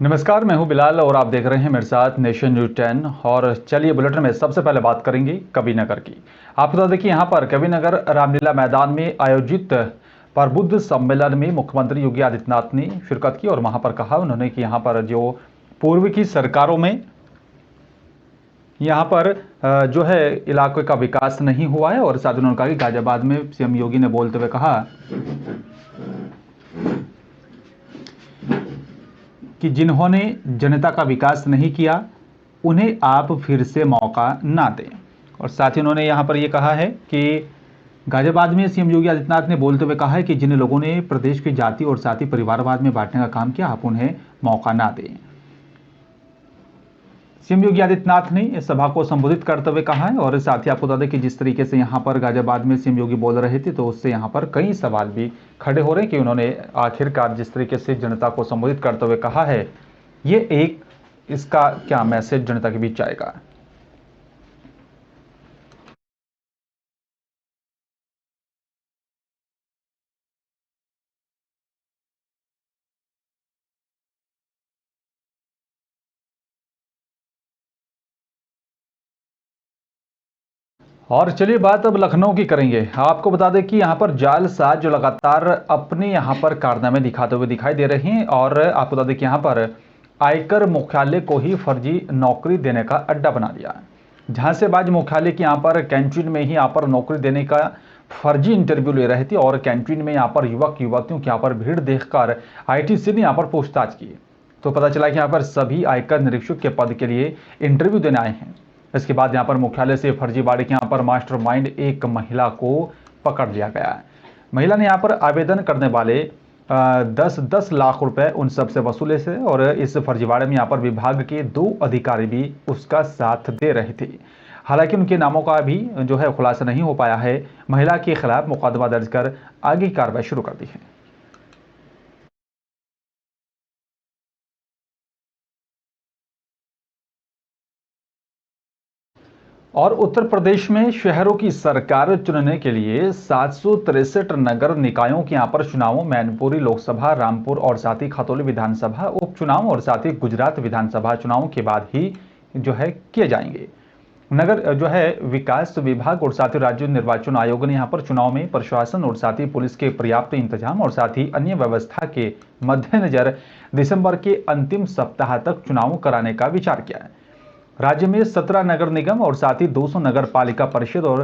नमस्कार, मैं हूं बिलाल और आप देख रहे हैं मेरे साथ नेशन न्यूज 10। और चलिए बुलेटिन में सबसे पहले बात करेंगे कविनगर की। आपको बता दें कि यहां पर कविनगर रामलीला मैदान में आयोजित प्रबुद्ध सम्मेलन में मुख्यमंत्री योगी आदित्यनाथ ने शिरकत की और वहां पर कहा उन्होंने कि यहां पर जो पूर्व की सरकारों में यहाँ पर जो है इलाके का विकास नहीं हुआ है। और साथ ही उन्होंने कहा कि गाजियाबाद में सीएम योगी ने बोलते हुए कहा कि जिन्होंने जनता का विकास नहीं किया उन्हें आप फिर से मौका ना दें। और साथ ही उन्होंने यहाँ पर ये कहा है कि गाजियाबाद में सीएम योगी आदित्यनाथ ने बोलते हुए कहा है कि जिन लोगों ने प्रदेश की जाति और साथ ही परिवारवाद में बांटने का काम किया आप उन्हें मौका ना दें। सीएम योगी आदित्यनाथ ने इस सभा को संबोधित करते हुए कहा है। और साथ ही आपको बता दें कि जिस तरीके से यहाँ पर गाजियाबाद में सीएम योगी बोल रहे थे तो उससे यहाँ पर कई सवाल भी खड़े हो रहे हैं कि उन्होंने आखिरकार जिस तरीके से जनता को संबोधित करते हुए कहा है ये इसका क्या मैसेज जनता के बीच जाएगा। और चलिए बात अब लखनऊ की करेंगे। आपको बता दें कि यहाँ पर जालसाज जो लगातार अपने यहाँ पर कारनामे दिखाते हुए दिखाई दे रहे हैं। और आपको बता दें कि यहाँ पर आयकर मुख्यालय को ही फर्जी नौकरी देने का अड्डा बना दिया। झांसेबाज मुख्यालय की यहाँ पर कैंटीन में ही यहाँ पर नौकरी देने का फर्जी इंटरव्यू ले रहे थे। और कैंटीन में यहाँ पर युवक युवतियों की यहाँ पर भीड़ देखकर आईटीसी ने यहाँ पर पूछताछ की तो पता चला कि यहाँ पर सभी आयकर निरीक्षक के पद के लिए इंटरव्यू देने आए हैं। इसके बाद यहाँ पर मुख्यालय से फर्जीवाड़े के यहाँ पर मास्टरमाइंड एक महिला को पकड़ लिया गया है। महिला ने यहाँ पर आवेदन करने वाले 10-10 लाख रुपए उन सबसे वसूले थे। और इस फर्जीवाड़े में यहाँ पर विभाग के 2 अधिकारी भी उसका साथ दे रहे थे। हालांकि उनके नामों का भी जो है खुलासा नहीं हो पाया है। महिला के खिलाफ मुकदमा दर्ज कर आगे की कार्रवाई शुरू कर दी है। और उत्तर प्रदेश में शहरों की सरकार चुनने के लिए 763 नगर निकायों के यहाँ पर चुनावों मैनपुरी लोकसभा, रामपुर और साथ ही खतौली विधानसभा उपचुनाव और साथ ही गुजरात विधानसभा चुनावों के बाद ही जो है किए जाएंगे। नगर जो है विकास विभाग और साथ ही राज्य निर्वाचन आयोग ने यहाँ पर चुनाव में प्रशासन और साथ ही पुलिस के पर्याप्त इंतजाम और साथ ही अन्य व्यवस्था के मद्देनजर दिसंबर के अंतिम सप्ताह तक चुनाव कराने का विचार किया है। राज्य में 17 नगर निगम और साथ ही 200 नगर पालिका परिषद और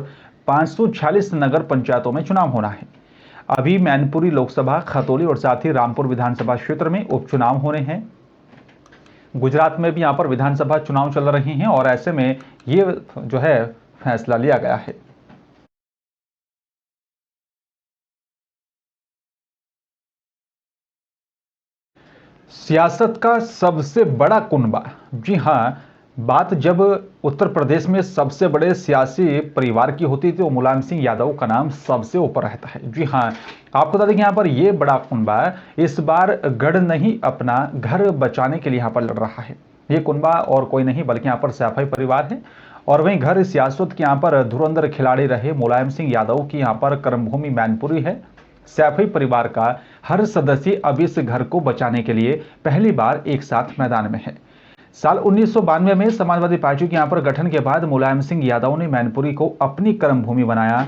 546 नगर पंचायतों में चुनाव होना है। अभी मैनपुरी लोकसभा, खतौली और साथ ही रामपुर विधानसभा क्षेत्र में उपचुनाव होने हैं। गुजरात में भी यहां पर विधानसभा चुनाव चल रहे हैं और ऐसे में ये जो है फैसला लिया गया है। सियासत का सबसे बड़ा कुनबा, जी हाँ, बात जब उत्तर प्रदेश में सबसे बड़े सियासी परिवार की होती है तो मुलायम सिंह यादव का नाम सबसे ऊपर रहता है। जी हाँ, आपको बता दें कि यहाँ पर ये बड़ा कुनबा इस बार गढ़ नहीं अपना घर बचाने के लिए यहाँ पर लड़ रहा है। ये कुनबा और कोई नहीं बल्कि यहाँ पर सैफई परिवार है। और वहीं घर सियासत के यहाँ पर धुरंधर खिलाड़ी रहे मुलायम सिंह यादव की यहाँ पर कर्मभूमि मैनपुरी है। सैफई परिवार का हर सदस्य अब इस घर को बचाने के लिए पहली बार एक साथ मैदान में है। साल 1992 में समाजवादी पार्टी के यहाँ पर गठन के बाद मुलायम सिंह यादव ने मैनपुरी को अपनी कर्मभूमि बनाया,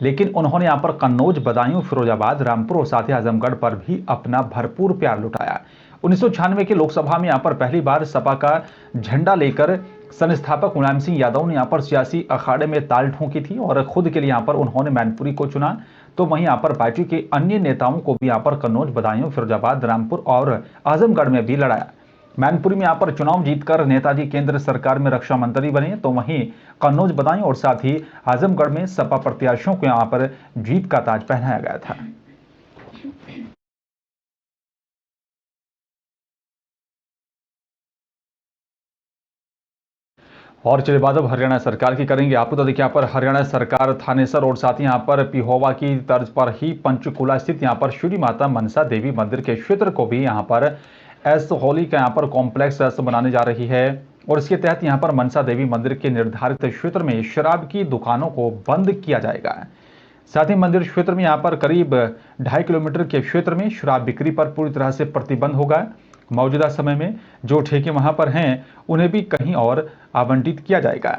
लेकिन उन्होंने यहाँ पर कन्नौज, बदायूं, फिरोजाबाद, रामपुर और साथ ही आजमगढ़ पर भी अपना भरपूर प्यार लुटाया। 1996 के लोकसभा में यहाँ पर पहली बार सपा का झंडा लेकर संस्थापक मुलायम सिंह यादव ने यहाँ पर सियासी अखाड़े में ताल ठोंकी थी और खुद के लिए यहाँ पर उन्होंने मैनपुरी को चुना। तो वहीं यहाँ पर पार्टी के अन्य नेताओं को भी यहाँ पर कन्नौज, बदायूं, फिरोजाबाद, रामपुर और आजमगढ़ में भी लड़ाया। मैनपुरी में यहाँ पर चुनाव जीतकर नेताजी केंद्र सरकार में रक्षा मंत्री बने। तो वहीं कन्नौज, बदायूं और साथ ही आजमगढ़ में सपा प्रत्याशियों को यहाँ पर जीत का ताज पहनाया गया था। और चलिए बात अब हरियाणा सरकार की करेंगे। आपको तो देखिए यहाँ पर हरियाणा सरकार थानेसर और साथ ही यहाँ पर पिहोवा की तर्ज पर ही पंचकूला स्थित यहाँ पर श्री माता मनसा देवी मंदिर के क्षेत्र को भी यहाँ पर एस होली का यहाँ पर कॉम्प्लेक्स ऐसे बनाने जा रही है। और इसके तहत यहाँ पर मनसा देवी मंदिर के निर्धारित क्षेत्र में शराब की दुकानों को बंद किया जाएगा। साथ ही मंदिर क्षेत्र में यहाँ पर करीब 2.5 किलोमीटर के क्षेत्र में शराब बिक्री पर पूरी तरह से प्रतिबंध होगा। मौजूदा समय में जो ठेके वहां पर हैं उन्हें भी कहीं और आवंटित किया जाएगा।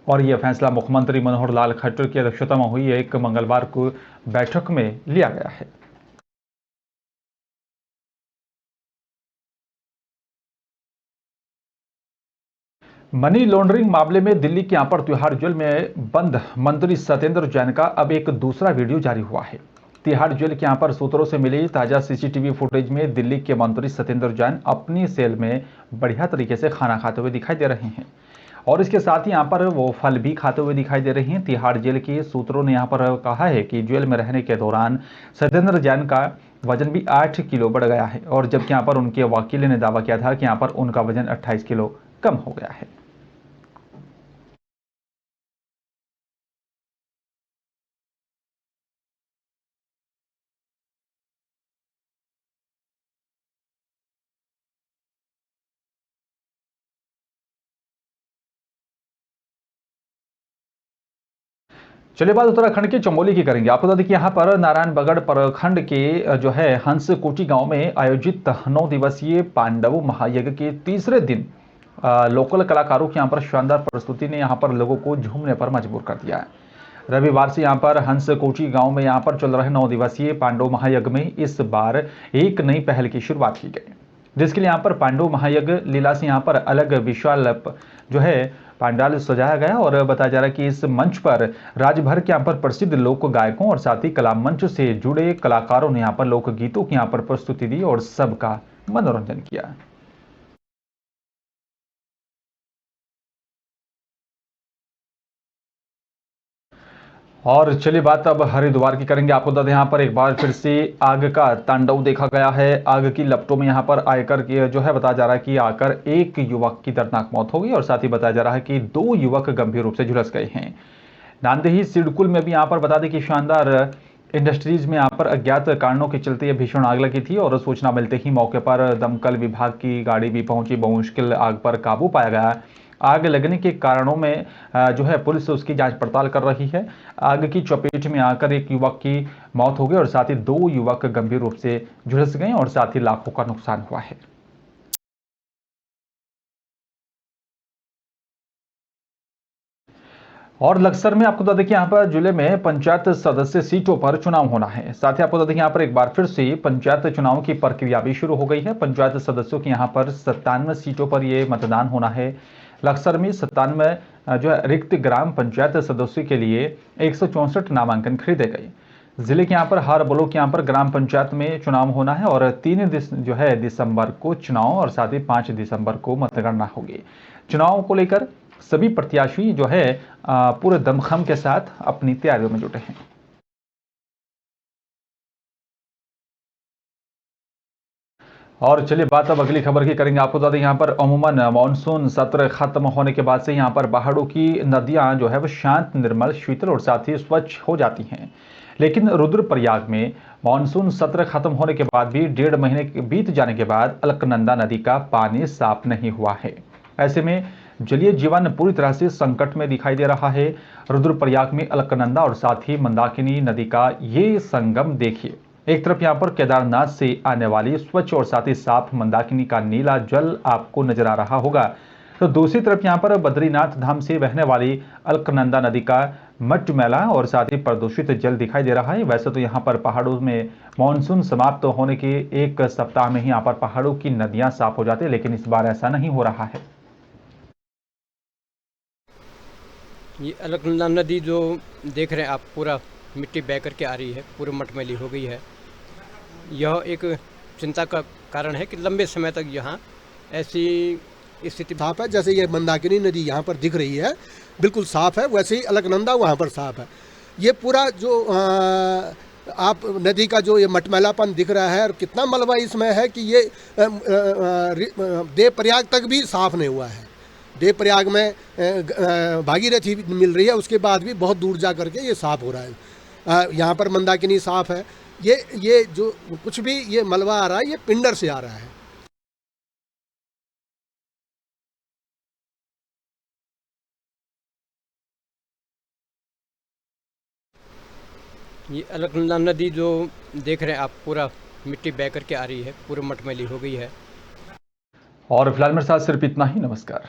और यह फैसला मुख्यमंत्री मनोहर लाल खट्टर की अध्यक्षता में हुई एक मंगलवार को बैठक में लिया गया है। मनी लॉन्ड्रिंग मामले में दिल्ली के अपर तिहाड़ जेल में बंद मंत्री सत्येंद्र जैन का अब एक दूसरा वीडियो जारी हुआ है। तिहाड़ जेल के अपर सूत्रों से मिली ताजा सीसीटीवी फुटेज में दिल्ली के मंत्री सत्येंद्र जैन अपनी सेल में बढ़िया तरीके से खाना खाते हुए दिखाई दे रहे हैं और इसके साथ ही यहाँ पर वो फल भी खाते हुए दिखाई दे रहे हैं। तिहाड़ जेल के सूत्रों ने यहाँ पर कहा है कि जेल में रहने के दौरान सत्येंद्र जैन का वजन भी 8 किलो बढ़ गया है और जबकि यहाँ पर उनके वकील ने दावा किया था कि यहाँ पर उनका वजन 28 किलो कम हो गया है। चलिए बात उत्तराखंड के चमोली की करेंगे। आपको बता दें कि यहाँ पर नारायणबगड़ प्रखंड के जो है हंसकोटी गांव में आयोजित 9 दिवसीय पांडव महायज्ञ के तीसरे दिन लोकल कलाकारों की यहाँ पर शानदार प्रस्तुति ने यहाँ पर लोगों को झूमने पर मजबूर कर दिया है। रविवार से यहाँ पर हंसकोटी गांव में यहाँ पर चल रहे 9 दिवसीय पांडव महायज्ञ में इस बार एक नई पहल की शुरुआत की गई, जिसके लिए यहाँ पर पांडव महायज्ञ लीला से यहाँ पर अलग विशाल जो है पांडाल सजाया गया और बताया जा रहा है कि इस मंच पर राज्य भर के यहाँ पर प्रसिद्ध लोक गायकों और साथ ही कला मंच से जुड़े कलाकारों ने यहाँ पर लोकगीतों की यहाँ पर प्रस्तुति दी और सबका मनोरंजन किया। और चलिए बात अब हरिद्वार की करेंगे। आपको बता दें यहाँ पर एक बार फिर से आग का तांडव देखा गया है। आग की लपटों में यहाँ पर आकर के जो है बताया जा रहा है कि आकर एक युवक की दर्दनाक मौत हो गई और साथ ही बताया जा रहा है कि 2 युवक गंभीर रूप से झुलस गए हैं। नांदेही सिडकुल में भी यहाँ पर बता दें कि शानदार इंडस्ट्रीज में यहाँ पर अज्ञात कारणों के चलते यह भीषण आग लगी थी और सूचना मिलते ही मौके पर दमकल विभाग की गाड़ी भी पहुंची। बहुमुश्किल आग पर काबू पाया गया। आग लगने के कारणों में जो है पुलिस उसकी जांच पड़ताल कर रही है। आग की चपेट में आकर एक युवक की मौत हो गई और साथ ही 2 युवक गंभीर रूप से झुलस गए और साथ ही लाखों का नुकसान हुआ है। और लक्सर में आपको बता दें कि यहाँ पर जिले में पंचायत सदस्य सीटों पर चुनाव होना है। साथ ही आपको बता दें कि यहाँ पर एक बार फिर से पंचायत चुनाव की प्रक्रिया भी शुरू हो गई है। पंचायत सदस्यों की यहाँ पर 97 सीटों पर ये मतदान होना है। लक्सर में 97 जो है रिक्त ग्राम पंचायत सदस्यों के लिए 164 नामांकन खरीदे गए। जिले के यहाँ पर हर ब्लॉक के यहाँ पर ग्राम पंचायत में चुनाव होना है और 3 जो है दिसंबर को चुनाव और साथ ही 5 दिसंबर को मतगणना होगी। चुनाव को लेकर सभी प्रत्याशी जो है पूरे दमखम के साथ अपनी तैयारियों में जुटे हैं। और चलिए बात अब अगली खबर की करेंगे। आपको बता दें यहाँ पर अमूमन मानसून सत्र खत्म होने के बाद से यहाँ पर पहाड़ों की नदियां जो है वो शांत, निर्मल, शीतल और साथ ही स्वच्छ हो जाती हैं। लेकिन रुद्रप्रयाग में मानसून सत्र खत्म होने के बाद भी 1.5 महीने बीत जाने के बाद अलकनंदा नदी का पानी साफ नहीं हुआ है। ऐसे में जलीय जीवन पूरी तरह से संकट में दिखाई दे रहा है। रुद्रप्रयाग में अलकनंदा और साथ ही मंदाकिनी नदी का ये संगम देखिए। एक तरफ यहाँ पर केदारनाथ से आने वाली स्वच्छ और साथ ही साफ मंदाकिनी का नीला जल आपको नजर आ रहा होगा, तो दूसरी तरफ यहाँ पर बद्रीनाथ धाम से बहने वाली अलकनंदा नदी का मटमैला और साथ ही प्रदूषित जल दिखाई दे रहा है। वैसे तो यहाँ पर पहाड़ों में मानसून समाप्त होने के 1 सप्ताह में ही यहाँ पर पहाड़ों की नदियां साफ हो जाती है, लेकिन इस बार ऐसा नहीं हो रहा है। ये अलकनंदा नदी जो देख रहे हैं आप, पूरा मिट्टी बह करके आ रही है, पूरी मटमैली हो गई है। यह एक चिंता का कारण है कि लंबे समय तक यहाँ ऐसी स्थिति साफ है। जैसे ये मंदाकिनी नदी यहाँ पर दिख रही है बिल्कुल साफ है, वैसे ही अलकनंदा वहाँ पर साफ है। ये पूरा जो आप नदी का जो ये मटमैलापन दिख रहा है और कितना मलबा इसमें है कि ये देवप्रयाग तक भी साफ नहीं हुआ है। देवप्रयाग में भागीरथी मिल रही है, उसके बाद भी बहुत दूर जा करके ये साफ हो रहा है। यहाँ पर मंदाकिनी साफ है। ये जो कुछ भी ये मलबा आ रहा है ये पिंडर से आ रहा है। ये अलकनंदा नदी जो देख रहे हैं आप, पूरा मिट्टी बह करके आ रही है, पूरे मटमैली हो गई है। और फिलहाल मेरे साथ सिर्फ इतना ही। नमस्कार।